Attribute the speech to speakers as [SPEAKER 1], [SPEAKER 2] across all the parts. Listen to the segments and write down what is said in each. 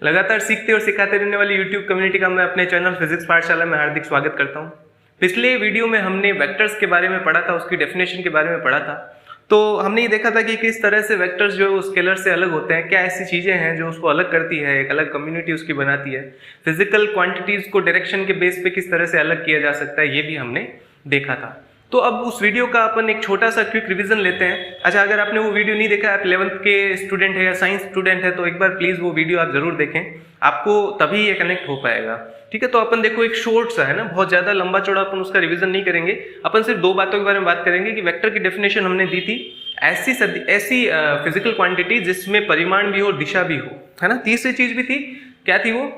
[SPEAKER 1] लगातार सीखते और सिखाते रहने वाली YouTube कम्युनिटी का मैं अपने चैनल फिजिक्स पाठशाला में हार्दिक स्वागत करता हूं। पिछले वीडियो में हमने वेक्टर्स के बारे में पढ़ा था, उसकी डेफिनेशन के बारे में पढ़ा था। तो हमने ये देखा था कि किस तरह से वेक्टर्स जो है वो स्केलर से अलग होते हैं, क्या ऐसी चीजें हैं जो उसको अलग करती है, एक अलग कम्युनिटी उसकी बनाती है। फिजिकल क्वांटिटीज को डायरेक्शन के बेस पे किस तरह से अलग किया जा सकता है, ये भी हमने देखा था। तो अब उस वीडियो का अपन एक छोटा सा क्विक रिवीजन लेते हैं। अच्छा, अगर आपने वो वीडियो नहीं देखा, आप 11th के स्टूडेंट है या साइंस स्टूडेंट है, तो एक बार प्लीज वो वीडियो आप जरूर देखें, आपको तभी ये कनेक्ट हो पाएगा। ठीक है, तो अपन देखो एक शॉर्ट सा है ना, बहुत ज्यादा लंबा चौड़ा अपन उसका रिवीजन नहीं करेंगे। अपन सिर्फ दो बातों के बारे में बात करेंगे कि वेक्टर की डेफिनेशन हमने दी थी, ऐसी फिजिकल क्वांटिटी जिसमें परिमाण भी हो, दिशा भी हो, है ना। तीसरी चीज भी थी, क्या थी वो?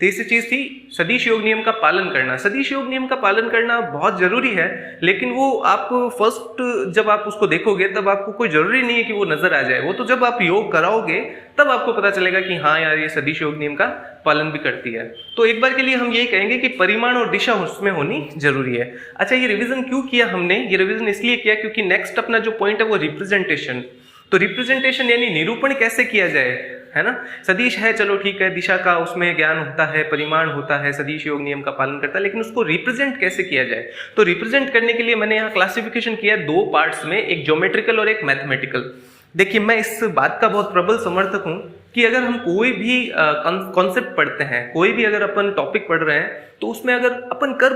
[SPEAKER 1] तीसरी चीज थी सदिश योग नियम का पालन करना। सदिश योग नियम का पालन करना बहुत जरूरी है, लेकिन वो आप फर्स्ट जब आप उसको देखोगे तब आपको कोई जरूरी नहीं है कि वो नजर आ जाए। वो तो जब आप योग कराओगे तब आपको पता चलेगा कि हाँ यार, ये सदिश योग नियम का पालन भी करती है। तो एक बार के लिए हम यही कहेंगे कि परिमाण और दिशा उसमें होनी जरूरी है। अच्छा, ये रिविजन क्यों किया हमने? ये रिविजन इसलिए किया क्योंकि नेक्स्ट अपना जो पॉइंट है वो रिप्रेजेंटेशन। तो रिप्रेजेंटेशन यानी निरूपण कैसे किया जाए, है ना। सदिश है, चलो ठीक है, दिशा का उसमें ज्ञान होता है, परिमाण होता है, सदिश योग नियम का पालन करता है, लेकिन उसको रिप्रेजेंट कैसे किया जाए? तो रिप्रेजेंट करने के लिए मैंने यहाँ क्लासिफिकेशन किया दो पार्ट्स में, एक ज्योमेट्रिकल और एक मैथमेटिकल। देखिए, मैं इस बात का बहुत प्रबल समर्थक हूं कि अगर हम कोई भी कॉन्सेप्ट पढ़ते हैं, कोई भी अगर अपन टॉपिक पढ़ रहे हैं, तो उसमें अगर अपन कर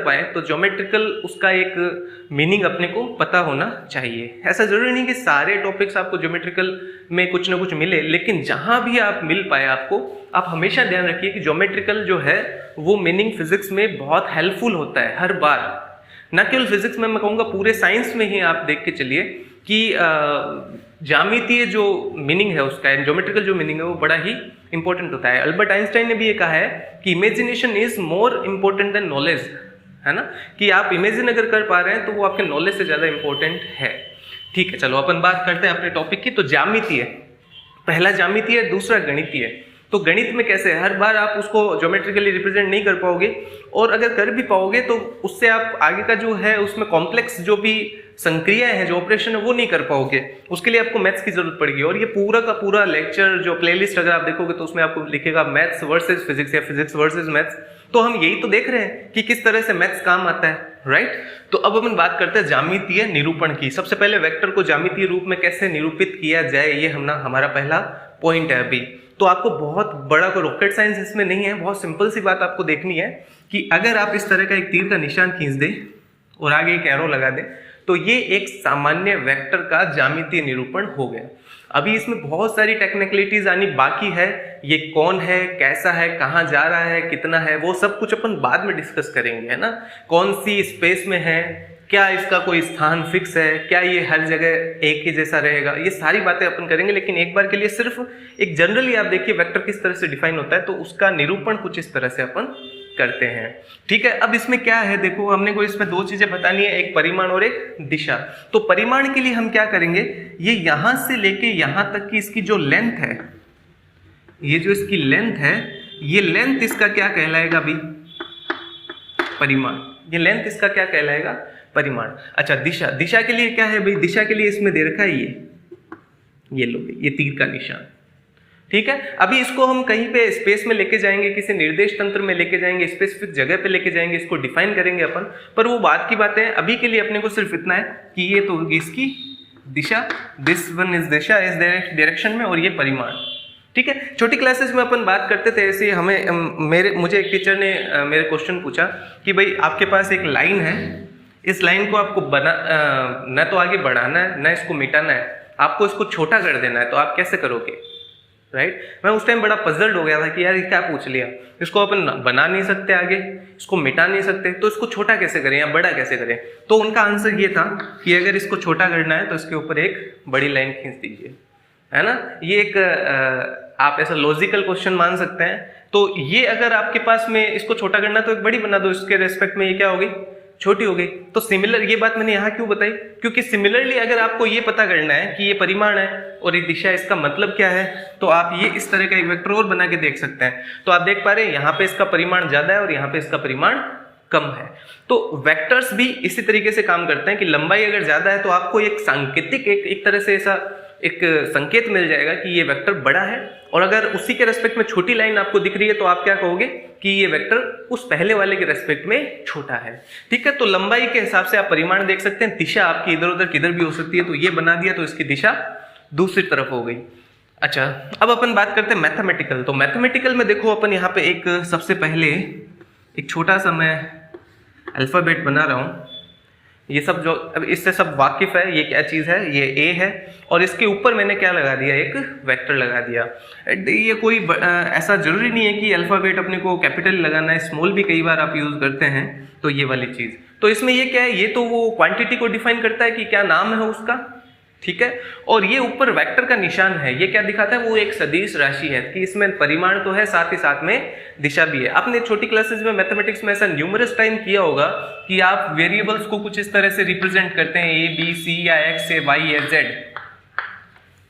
[SPEAKER 1] पाए तो ज्योमेट्रिकल उसका एक मीनिंग अपने को पता होना चाहिए। ऐसा जरूरी नहीं कि सारे टॉपिक्स आपको ज्योमेट्रिकल में कुछ ना कुछ मिले, लेकिन जहां भी आप मिल पाए आपको, आप हमेशा ध्यान रखिए कि ज्योमेट्रिकल जो है वो मीनिंग फिजिक्स में बहुत हेल्पफुल होता है हर बार। न केवल फिजिक्स में, मैं कहूँगा पूरे साइंस में ही आप देख के चलिए कि ज्यामितीय जो मीनिंग है उसका, ज्योमेट्रिकल जो मीनिंग है वो बड़ा ही इंपॉर्टेंट होता है। अल्बर्ट आइंस्टाइन ने भी ये कहा है कि imagination is more important than knowledge, है ना। कि आप इमेजिन अगर कर पा रहे हैं तो वो आपके नॉलेज से ज्यादा इंपॉर्टेंट है। ठीक है, चलो अपन बात करते हैं अपने टॉपिक की। तो ज्यामितीय, पहला ज्यामितीय, दूसरा गणितीय। तो गणित में कैसे है, हर बार आप उसको ज्योमेट्रिकली रिप्रेजेंट नहीं कर पाओगे, और अगर कर भी पाओगे तो उससे आप आगे का जो है उसमें कॉम्प्लेक्स जो भी संक्रियाएं हैं, जो ऑपरेशन है, वो नहीं कर पाओगे। उसके लिए आपको मैथ्स की जरूरत पड़ेगी। और ये पूरा का पूरा लेक्चर जो प्लेलिस्ट अगर आप देखोगे तो उसमें आपको लिखेगा मैथ्स वर्सेस फिजिक्स या फिजिक्स वर्सेस मैथ्स। तो हम यही तो देख रहे हैं कि किस तरह से मैथ्स काम आता है, राइट। तो अब अपन बात करते हैं ज्यामितीय निरूपण की। सबसे पहले वेक्टर को ज्यामितीय रूप में कैसे निरूपित किया जाए, ये हमारा पहला पॉइंट है अभी। तो आपको बहुत बड़ा कोई रॉकेट साइंस इसमें नहीं है, बहुत सिंपल सी बात आपको देखनी है कि अगर आप इस तरह का एक तीर का निशान खींच दें और आगे एक एरो लगा दें, तो ये एक सामान्य वेक्टर का ज्यामितीय निरूपण हो गया। अभी इसमें बहुत सारी टेक्निकलिटीज आनी बाकी है। ये कौन है, कैसा है, कहाँ जा रहा है, कितना है, वो सब कुछ अपन बाद में डिस्कस करेंगे, है ना। कौन सी स्पेस में है, क्या इसका कोई स्थान फिक्स है, क्या ये हर जगह एक ही जैसा रहेगा, ये सारी बातें अपन करेंगे। लेकिन एक बार के लिए सिर्फ एक जनरली आप देखिए वेक्टर किस तरह से डिफाइन होता है, तो उसका निरूपण कुछ इस तरह से अपन करते हैं। ठीक है, अब इसमें क्या है, देखो हमने को इसमें दो चीजें बतानी है, एक परिमाण और एक दिशा। तो परिमाण के लिए हम क्या करेंगे, ये यहां से लेके यहां तक की इसकी जो लेंथ है, ये जो इसकी लेंथ है, ये लेंथ इसका क्या कहलाएगा अभी? परिमाण। ये लेंथ इसका क्या कहलाएगा? परिमाण। अच्छा, दिशा, दिशा के लिए क्या है भाई? दिशा के लिए इसमें दे रखा है ये लो, ये तीर का निशान। ठीक है, अभी इसको हम कहीं पे स्पेस में लेके जाएंगे, किसी निर्देश तंत्र में लेके जाएंगे, स्पेसिफिक जगह पे लेके जाएंगे, इसको डिफाइन करेंगे अपन, पर वो बात की बात है। अभी के लिए अपने को सिर्फ इतना है कि ये तो होगी इसकी दिशा, दिस वन इज दिशा, इस डायरेक्शन में, और ये परिमाण। ठीक है, छोटी क्लासेस में अपन बात करते थे ऐसे। मुझे एक टीचर ने मेरे क्वेश्चन पूछा कि भाई आपके पास एक लाइन है, इस लाइन को आपको न तो आगे बढ़ाना है, न इसको मिटाना है, आपको इसको छोटा कर देना है, तो आप कैसे करोगे, राइट। मैं उस टाइम बड़ा पजल्ड हो गया था कि यार ये क्या पूछ लिया, इसको अपन बना नहीं सकते आगे, इसको मिटा नहीं सकते, तो इसको छोटा कैसे करें या बड़ा कैसे करें। तो उनका आंसर ये था कि अगर इसको छोटा करना है तो इसके ऊपर एक बड़ी लाइन खींच दीजिए, है ना। ये एक आप ऐसा लॉजिकल क्वेश्चन मान सकते हैं। तो ये अगर आपके पास में इसको छोटा करना है तो एक बड़ी बना दो, इसके रेस्पेक्ट में ये क्या होगी, छोटी हो गई। तो सिमिलर, ये बात मैंने यहाँ क्यों बताई, क्योंकि सिमिलरली अगर आपको ये पता करना है कि ये परिमाण है और ये दिशा, इसका मतलब क्या है, तो आप ये इस तरह का एक वेक्टर और बना के देख सकते हैं। तो आप देख पा रहे हैं यहाँ पे इसका परिमाण ज्यादा है और यहाँ पे इसका परिमाण कम है। तो वेक्टर्स भी इसी तरीके से काम करते हैं कि लंबाई अगर ज्यादा है तो आपको एक सांकेतिक एक तरह से ऐसा एक संकेत मिल जाएगा कि ये वेक्टर बड़ा है, और अगर उसी के रेस्पेक्ट में छोटी लाइन आपको दिख रही है तो आप क्या कहोगे कि ये वेक्टर उस पहले वाले के रेस्पेक्ट में छोटा है। ठीक है, तो लंबाई के हिसाब से आप परिमाण देख सकते हैं, दिशा आपकी इधर उधर किधर भी हो सकती है, तो ये बना दिया तो इसकी दिशा दूसरी तरफ हो गई। अच्छा, अब अपन बात करते हैं मैथमेटिकल। तो मैथमेटिकल में देखो अपन यहाँ पे एक सबसे पहले एक छोटा सा मैं अल्फाबेट बना रहा हूँ। ये सब जो अब इससे सब वाकिफ है, ये क्या चीज़ है, ये ए है, और इसके ऊपर मैंने क्या लगा दिया, एक वेक्टर लगा दिया। ये कोई ऐसा जरूरी नहीं है कि अल्फाबेट अपने को कैपिटल लगाना है, स्मॉल भी कई बार आप यूज करते हैं। तो ये वाली चीज़, तो इसमें ये क्या है, ये तो वो क्वांटिटी को डिफाइन करता है कि क्या नाम है उसका, ठीक है। और ये ऊपर वेक्टर का निशान है, ये क्या दिखाता है, वो एक सदिश राशि है कि इसमें परिमाण तो है, साथ ही साथ में दिशा भी है। आपने छोटी क्लासेस में मैथमेटिक्स में ऐसा न्यूमरस टाइम किया होगा कि आप वेरिएबल्स को कुछ इस तरह से रिप्रेजेंट करते हैं, ए बी सी या एक्स या वाई या जेड,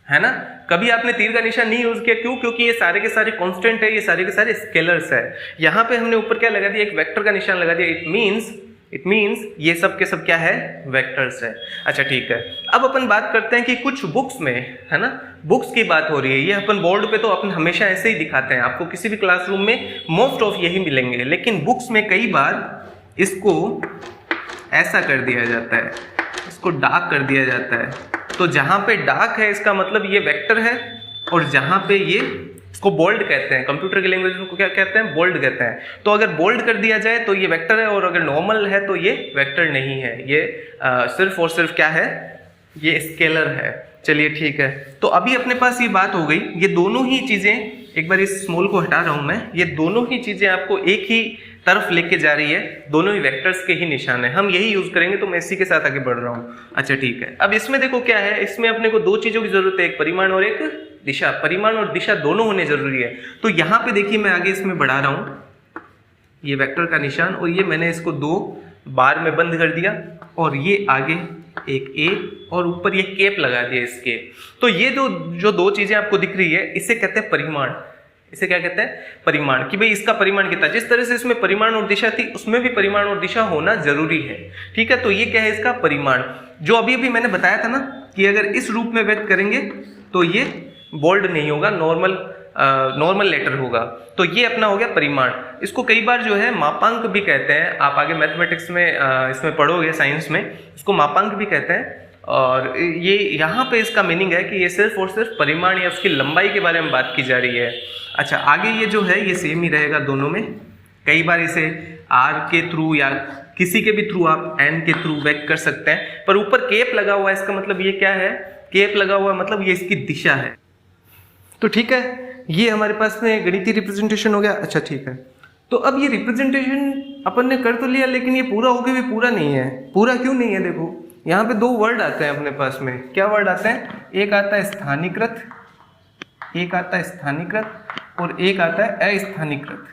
[SPEAKER 1] है ना। कभी आपने तीर का निशान नहीं यूज किया, क्यों, क्योंकि ये सारे के सारे कांस्टेंट है, ये सारे के सारे स्केलर्स है। यहाँ पे हमने ऊपर क्या लगा दिया, एक वेक्टर का निशान लगा दिया। इट मीन्स ये सब के सब क्या है, वेक्टर्स है। अच्छा ठीक है, अब अपन बात करते हैं कि कुछ बुक्स में, है ना, बुक्स की बात हो रही है। ये अपन बोर्ड पे तो अपन हमेशा ऐसे ही दिखाते हैं, आपको किसी भी क्लासरूम में मोस्ट ऑफ यही मिलेंगे, लेकिन बुक्स में कई बार इसको ऐसा कर दिया जाता है, इसको डार्क कर दिया जाता है। तो जहां पे डार्क है इसका मतलब ये वेक्टर है, और जहां पे ये, इसको बोल्ड कहते हैं, कंप्यूटर की लैंग्वेज में क्या कहते हैं, बोल्ड कहते हैं। तो अगर बोल्ड कर दिया जाए तो ये वेक्टर है, और अगर नॉर्मल है तो ये वेक्टर नहीं है, ये सिर्फ और सिर्फ क्या है, ये स्केलर है। चलिए ठीक है, तो अभी अपने पास ये बात हो गई। ये दोनों ही चीजें, एक बार इस स्मॉल को हटा रहा हूं मैं, ये दोनों ही चीजें आपको एक ही तरफ लेके जा रही है, दोनों ही वेक्टर्स के ही निशान है, हम यही यूज करेंगे, तो मैं इसी के साथ आगे बढ़ रहा हूँ। अच्छा ठीक है, अब इसमें देखो क्या है, इसमें अपने को दो चीजों की जरूरत है, एक परिमाण और एक दिशा। परिमाण और दिशा दोनों होने जरूरी है। तो यहाँ पे देखिए मैं आगे इसमें बढ़ा रहा हूँ ये वेक्टर का निशान, और ये मैंने इसको 2 बार में बंद कर दिया, और ये आगे एक ए और ऊपर ये केप लगा दिया इसके। तो ये जो दो चीजें आपको दिख रही है, इसे कहते हैं परिमाण। इसे क्या कहते हैं, परिमाण, कि भाई इसका परिमाण कितना। जिस तरह से इसमें परिमाण और दिशा थी, उसमें भी परिमाण और दिशा होना जरूरी है, ठीक है। तो ये क्या है, इसका परिमाण। जो अभी अभी मैंने बताया था ना कि अगर इस रूप में व्यक्त करेंगे तो ये बोल्ड नहीं होगा, नॉर्मल लेटर होगा। तो ये अपना हो गया परिमाण। इसको कई बार जो है मापांक भी कहते हैं, आप आगे मैथमेटिक्स में इसमें पढ़ोगे, साइंस में इसको मापांक भी कहते हैं। और ये यहाँ पे इसका मीनिंग है कि ये सिर्फ और सिर्फ परिमाण या उसकी लंबाई के बारे में बात की जा रही है। अच्छा, आगे ये जो है ये सेम ही रहेगा दोनों में। कई बार इसे आर के थ्रू या किसी के भी थ्रू आप एन के थ्रू व्यक्त कर सकते हैं, पर ऊपर केप लगा हुआ है, इसका मतलब ये क्या है, केप लगा हुआ मतलब ये इसकी दिशा है। तो ठीक है, ये हमारे पास में गणितीय रिप्रेजेंटेशन हो गया। अच्छा ठीक है, तो अब ये रिप्रेजेंटेशन अपन ने कर तो लिया, लेकिन ये पूरा होके भी पूरा नहीं है। पूरा क्यों नहीं है, देखो यहाँ पे 2 वर्ड आते हैं अपने पास में। क्या वर्ड आते हैं, एक आता है स्थानीकृत, एक आता है स्थानीकृत, और एक आता है अस्थानीकृत,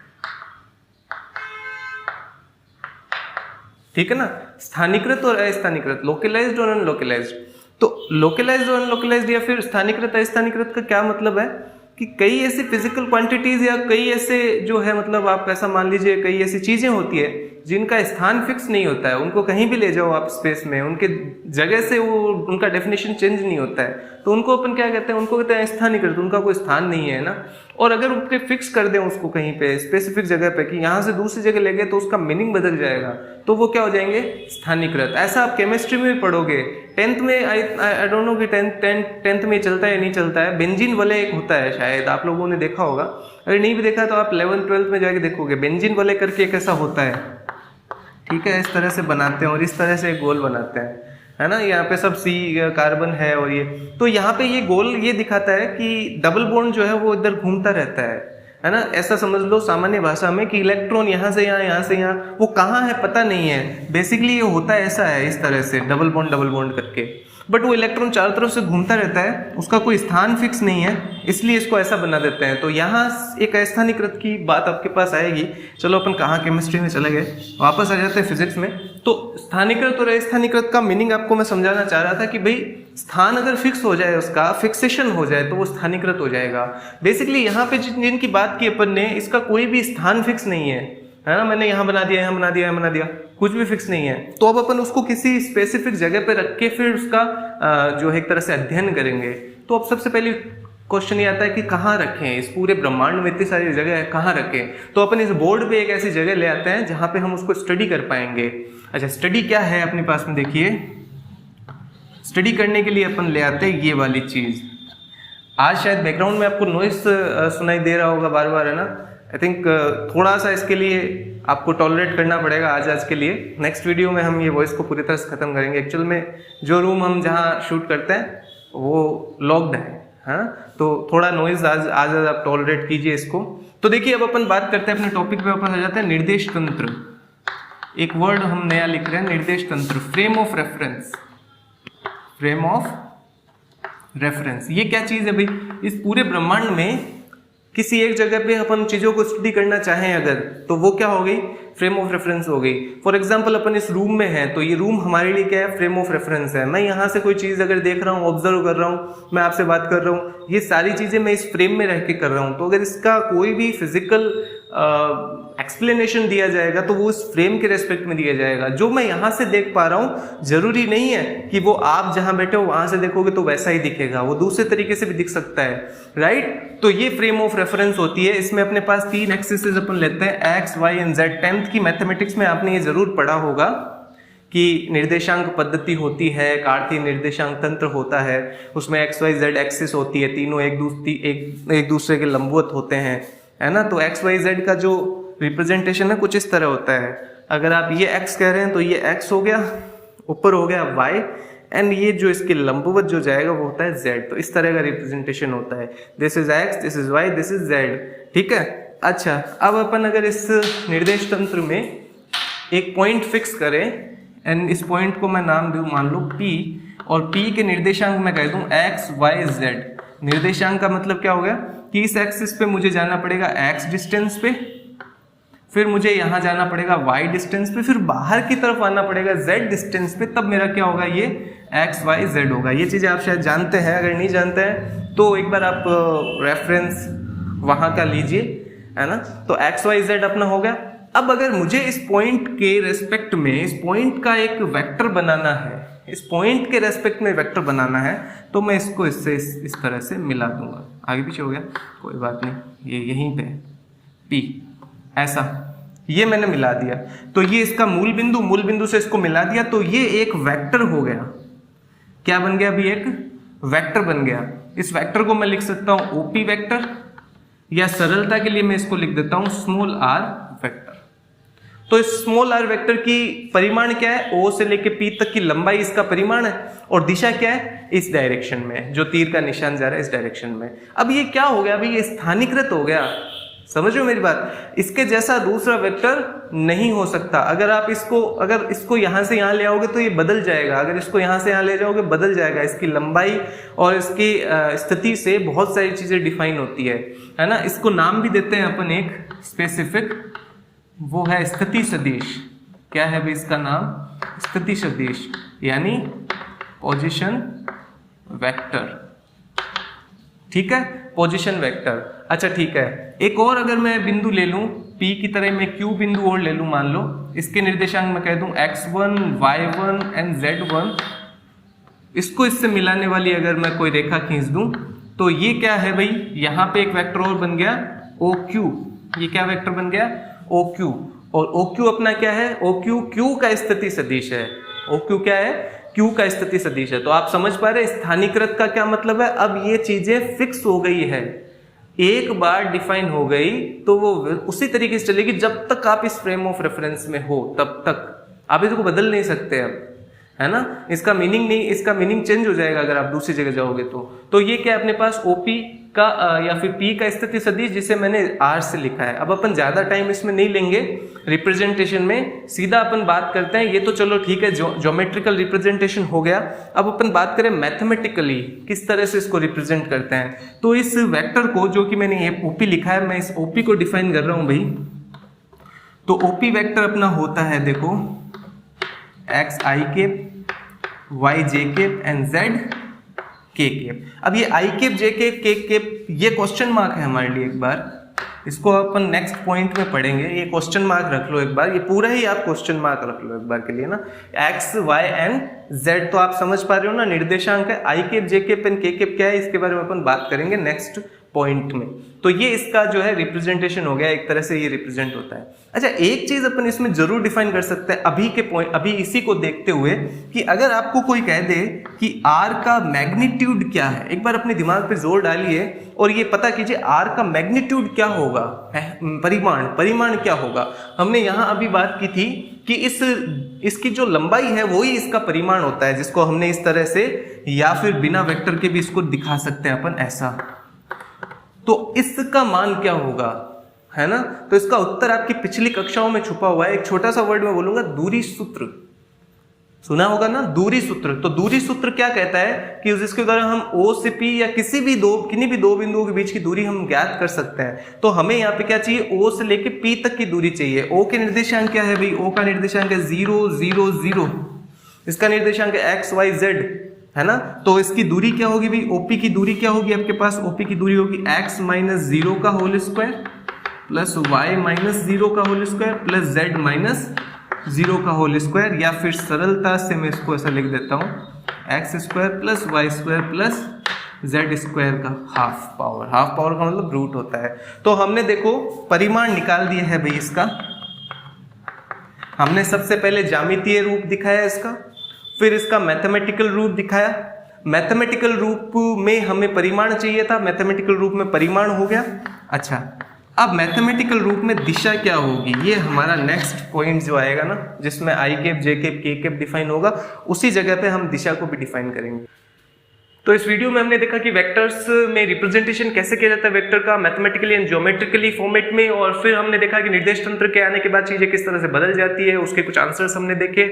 [SPEAKER 1] ठीक है ना। स्थानीकृत और अस्थानीकृत, लोकलाइज्ड और अनलोकलाइज्ड। तो लोकलाइज्ड और अनलोकलाइज्ड या फिर स्थानीकृत अस्थानीकृत का क्या मतलब है कि कई ऐसी फिजिकल क्वांटिटीज या कई ऐसे जो है, मतलब आप ऐसा मान लीजिए कई ऐसी चीजें होती है जिनका स्थान फिक्स नहीं होता है, उनको कहीं भी ले जाओ आप स्पेस में, उनके जगह से वो उनका डेफिनेशन चेंज नहीं होता है, तो उनको अपन क्या कहते हैं, उनको कहते हैं स्थानीकृत। उनका कोई स्थान नहीं है ना। और अगर उनके फिक्स कर दें उसको कहीं पे स्पेसिफिक जगह पे कि यहाँ से दूसरी जगह ले गए तो उसका मीनिंग बदल जाएगा, तो वो क्या हो जाएंगे, स्थानीकृत। ऐसा आप केमिस्ट्री में भी पढ़ोगे, 10th में, आई डोंट नो कि 10th में चलता है या नहीं चलता है, बेंजीन वलय एक होता है, शायद आप लोगों ने देखा होगा। अगर नहीं भी देखा तो आप 11th-12th में जाके देखोगे, बेंजीन वलय करके एक ऐसा होता है, ठीक है। इस तरह से बनाते हैं और इस तरह से एक गोल बनाते हैं, है ना। यहाँ पे सब C कार्बन है, और ये तो यहाँ पे ये गोल ये दिखाता है कि डबल बॉन्ड जो है वो इधर घूमता रहता है ना। ऐसा समझ लो सामान्य भाषा में कि इलेक्ट्रॉन यहाँ से यहाँ, यहाँ से यहाँ, वो कहाँ है पता नहीं है। बेसिकली ये होता है ऐसा है, इस तरह से डबल बॉन्ड करके, बट वो इलेक्ट्रॉन चारों तरफ से घूमता रहता है, उसका कोई स्थान फिक्स नहीं है, इसलिए इसको ऐसा बना देते हैं। तो यहाँ एक अस्थानीकृत की बात आपके पास आएगी। चलो अपन कहाँ केमिस्ट्री में चले गए, वापस आ जाते हैं फिजिक्स में। तो स्थानीकृत और अस्थानीकृत का मीनिंग आपको मैं समझाना चाह रहा था कि भाई स्थान अगर फिक्स हो जाए, उसका फिक्सेशन हो जाए, तो वो स्थानीकृत हो जाएगा। बेसिकली यहाँ पे जिनकी बात की अपन ने, इसका कोई भी स्थान फिक्स नहीं है, है ना, मैंने यहाँ बना दिया, यहाँ बना दिया, यहाँ बना दिया, कुछ भी फिक्स नहीं है। तो अब अपन उसको किसी स्पेसिफिक जगह पे रख के फिर उसका जो है एक तरह से अध्ययन करेंगे। तो अब सबसे पहले क्वेश्चन ये आता है कि कहाँ रखें, इस पूरे ब्रह्मांड में इतनी सारी जगह है, कहाँ रखें। तो अपन इस बोर्ड पे एक ऐसी जगह ले आते हैं जहाँ पे हम उसको स्टडी कर पाएंगे। अच्छा, स्टडी क्या है अपने पास में, देखिए स्टडी करने के लिए अपन ले आते हैं ये वाली चीज। आज शायद बैकग्राउंड में आपको नॉइस सुनाई दे रहा होगा बार बार, है ना। आई थिंक थोड़ा सा इसके लिए आपको टॉलरेट करना पड़ेगा आज के लिए। नेक्स्ट वीडियो में हम ये वॉइस को पूरी तरह से खत्म करेंगे। एक्चुअल में जो रूम हम जहाँ शूट करते हैं वो लॉक्ड है, हाँ, तो थोड़ा नॉइज आज आप टॉलरेट कीजिए इसको। तो देखिए अब अपन बात करते हैं अपने टॉपिक पे वापस आ जाते हैं। निर्देश तंत्र, एक वर्ड हम नया लिख रहे हैं, निर्देश तंत्र, frame of reference. Frame of reference ये क्या चीज है भाई? इस पूरे ब्रह्मांड में किसी एक जगह पे अपन चीजों को स्टडी करना चाहें अगर, तो वो क्या हो गई? फ्रेम ऑफ रेफरेंस हो गई। फॉर एग्जांपल अपन इस रूम में हैं, तो ये रूम हमारे लिए क्या है? फ्रेम ऑफ रेफरेंस है। मैं यहाँ से कोई चीज अगर देख रहा हूँ, ऑब्जर्व कर रहा हूँ, मैं आपसे बात कर रहा हूँ, ये सारी चीजें मैं इस फ्रेम में रह के कर रहा हूँ। तो अगर इसका कोई भी फिजिकल एक्सप्लेनेशन दिया जाएगा तो वो उस फ्रेम के रेस्पेक्ट में दिया जाएगा। जो मैं यहाँ से देख पा रहा हूँ जरूरी नहीं है कि वो आप जहाँ बैठे हो वहां से देखोगे तो वैसा ही दिखेगा, वो दूसरे तरीके से भी दिख सकता है, राइट। तो ये फ्रेम ऑफ रेफरेंस होती है। इसमें अपने पास 3 एक्सिस अपन लेते हैं, x, Y and Z. 10th की मैथमेटिक्स में आपने ये जरूर पढ़ा होगा कि निर्देशांक पद्धति होती है, कार्तीय निर्देशांक तंत्र होता है, उसमें एक्स वाई जेड एक्सिस होती है, तीनों एक दूसरे के लंबवत होते हैं, है ना। तो एक्स वाई जेड का जो रिप्रेजेंटेशन है कुछ इस तरह होता है। अगर आप ये एक्स कह रहे हैं तो ये एक्स हो गया, ऊपर हो गया वाई, एंड ये जो इसके लंबवत जो जाएगा वो होता है जेड। तो इस तरह का रिप्रेजेंटेशन होता है, this is X, this is Y, this is Z, ठीक है। अच्छा, अब अपन अगर इस निर्देश तंत्र में एक पॉइंट फिक्स करें एंड इस पॉइंट को मैं नाम दूं मान लो P, और P के निर्देशांक मैं कह दूं x, y, z। निर्देशांक का मतलब क्या हो गया कि इस एक्सिस पे मुझे जाना पड़ेगा x डिस्टेंस पे, फिर मुझे यहाँ जाना पड़ेगा y डिस्टेंस पे, फिर बाहर की तरफ आना पड़ेगा z डिस्टेंस पे, तब मेरा क्या होगा? ये x, y, z होगा। ये चीज़ें आप शायद जानते हैं, अगर नहीं जानते हैं तो एक बार आप रेफरेंस वहाँ का लीजिए, है ना। तो x, y, z अपना हो गया। अब अगर मुझे इस पॉइंट के रेस्पेक्ट में इस पॉइंट का एक वेक्टर बनाना है, इस पॉइंट के रेस्पेक्ट में वेक्टर बनाना है, तो मैं इसको इससे इस तरह से मिला दूंगा। आगे पीछे हो गया, कोई बात नहीं, ये यहीं पे P, ऐसा ये मैंने मिला दिया। तो ये इसका मूल बिंदु से इसको मिला दिया, तो ये एक वेक्टर हो गया। क्या बन गया? अभी एक वेक्टर बन गया। इस वेक्टर को मैं लिख सकता हूं OP वेक्टर, या सरलता के लिए मैं इसको लिख देता हूं स्मॉल r वेक्टर। तो इस स्मॉल r वेक्टर की परिमाण क्या है? O से लेके P तक की लंबाई इसका परिमाण है, और दिशा क्या है? इस डायरेक्शन में, जो तीर का निशान जा रहा है इस डायरेक्शन में। अब ये क्या हो गया? अभी ये स्थानीकृत हो गया, समझ रहे हो मेरी बात? इसके जैसा दूसरा वेक्टर नहीं हो सकता। अगर इसको यहां से यहां ले आओगे तो ये बदल जाएगा, अगर इसको यहां से यहां ले जाओगे बदल जाएगा। इसकी लंबाई और इसकी स्थिति से बहुत सारी चीजें डिफाइन होती है ना। इसको नाम भी देते हैं अपन एक स्पेसिफिक, वो है स्थिति सदिश। क्या है भाई इसका नाम? स्थिति सदिश, यानी पोजीशन वेक्टर, ठीक है, पोजीशन वेक्टर। अच्छा ठीक है, एक और अगर मैं बिंदु ले लूं P की तरह, मैं Q बिंदु और ले लूं, मान लो इसके निर्देशांक मैं कह दूं x1, y1 एंड z1। इसको इससे मिलाने वाली अगर मैं कोई रेखा खींच दूं तो ये क्या है भाई? यहाँ पे एक वेक्टर और बन गया OQ। ये क्या वेक्टर बन गया? OQ। और OQ अपना क्या है? OQ Q का स्थिति सदिश है। OQ क्या है? Q का स्थिति सदिश है। तो आप समझ पा रहे स्थानीकृत का क्या मतलब है? अब ये चीजें फिक्स हो गई है, एक बार डिफाइन हो गई तो वो उसी तरीके से चलेगी जब तक आप इस फ्रेम ऑफ रेफरेंस में हो, तब तक आप इसको बदल नहीं सकते अब, है ना। इसका मीनिंग चेंज हो जाएगा अगर आप दूसरी जगह जाओगे तो ये क्या है अपने पास? OP का या फिर P का स्थिति सदिश, जिसे मैंने R से लिखा है। अब अपन ज्यादा टाइम इसमें नहीं लेंगे रिप्रेजेंटेशन में, सीधा अपन बात करते हैं। ये तो चलो ठीक है, ज्योमेट्रिकल रिप्रेजेंटेशन हो गया। अब अपन बात करें मैथमेटिकली किस तरह से इसको रिप्रेजेंट करते हैं। तो इस वेक्टर को, जो कि मैंने OP लिखा है, मैं इस OP को डिफाइन कर रहा हूं भाई। तो OP वेक्टर अपना होता है, देखो, x i cap, y j cap and z k cap. अब ये i cap, j cap, k cap, ये क्वेश्चन मार्क है हमारे लिए एक बार, इसको अपन नेक्स्ट पॉइंट में पढ़ेंगे। ये क्वेश्चन मार्क रख लो एक बार, ये पूरा ही आप क्वेश्चन मार्क रख लो एक बार के लिए ना। एक्स वाई एंड जेड तो आप समझ पा रहे हो ना, निर्देशांक है। आई कैप जे कैप एंड के कैप क्या है, इसके बारे में अपन बात करेंगे नेक्स्ट पॉइंट में। तो ये इसका जो है रिप्रेजेंटेशन हो गया, एक तरह से ये रिप्रेजेंट होता है। अच्छा, एक चीज अपन इसमें जरूर डिफाइन कर सकते हैं अभी के पॉइंट, अभी इसी को देखते हुए कि अगर आपको कोई कह दे कि आर का मैग्नीट्यूड क्या है, एक बार अपने दिमाग पे जोर डालिए और ये पता कीजिए आर का मैग्नीट्यूड क्या होगा, परिमाण क्या होगा। हमने यहां अभी बात की थी कि इसकी जो लंबाई है वही इसका परिमाण होता है, जिसको हमने इस तरह से या फिर बिना वेक्टर के भी इसको दिखा सकते हैं अपन ऐसा। तो इसका मान क्या होगा, है ना। तो इसका उत्तर आपकी पिछली कक्षाओं में छुपा हुआ है। एक छोटा सा वर्ड में बोलूंगा, दूरी सूत्र। सुना होगा ना, दूरी सूत्र। तो दूरी सूत्र क्या कहता है कि जिसके द्वारा हम O से P या किन्हीं भी दो बिंदुओं के बीच की दूरी हम ज्ञात कर सकते हैं। तो हमें यहाँ पे क्या चाहिए, O से लेके P तक की दूरी चाहिए। O के निर्देशांक क्या है भाई, O का निर्देशांक है 0 0 0, इसका निर्देशांक है x y z, है ना। तो इसकी दूरी क्या होगी भाई, OP की दूरी क्या होगी आपके पास, OP की दूरी होगी x माइनस 0 का whole square plus y minus 0 का whole square plus z minus 0 का होल स्क्वायर, या फिर सरलता से मैं इसको ऐसा लिख देता हूँ, X square plus Y square plus Z square का हाफ पावर। हाफ पावर का मतलब रूट होता है। तो हमने देखो परिमाण निकाल दिया है भाई इसका। हमने सबसे पहले ज्यामितीय रूप दिखाया इसका, फिर इसका मैथमेटिकल रूप दिखाया। मैथमेटिकल रूप में हमें परिमाण चाहिए था, मैथमेटिकल रूप में परिमाण हो गया। अच्छा, अब मैथमेटिकल रूप में दिशा क्या होगी, ये हमारा नेक्स्ट पॉइंट जो आएगा ना, जिसमें आई कैप जे कैप के कैप डिफाइन होगा, उसी जगह पे हम दिशा को भी डिफाइन करेंगे। तो इस वीडियो में हमने देखा कि वेक्टर्स में रिप्रेजेंटेशन कैसे किया जाता है वेक्टर का, मैथमेटिकली एंड ज्योमेट्रिकली फॉर्मेट में। और फिर हमने देखा कि निर्देश तंत्र के आने के बाद चीजें किस तरह से बदल जाती है, उसके कुछ आंसर्स हमने देखे।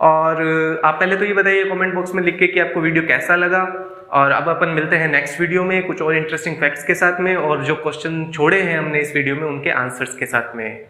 [SPEAKER 1] और आप पहले तो ये बताइए कमेंट बॉक्स में लिख के कि आपको वीडियो कैसा लगा। और अब अपन मिलते हैं नेक्स्ट वीडियो में कुछ और इंटरेस्टिंग फैक्ट्स के साथ में, और जो क्वेश्चन छोड़े हैं हमने इस वीडियो में उनके आंसर्स के साथ में।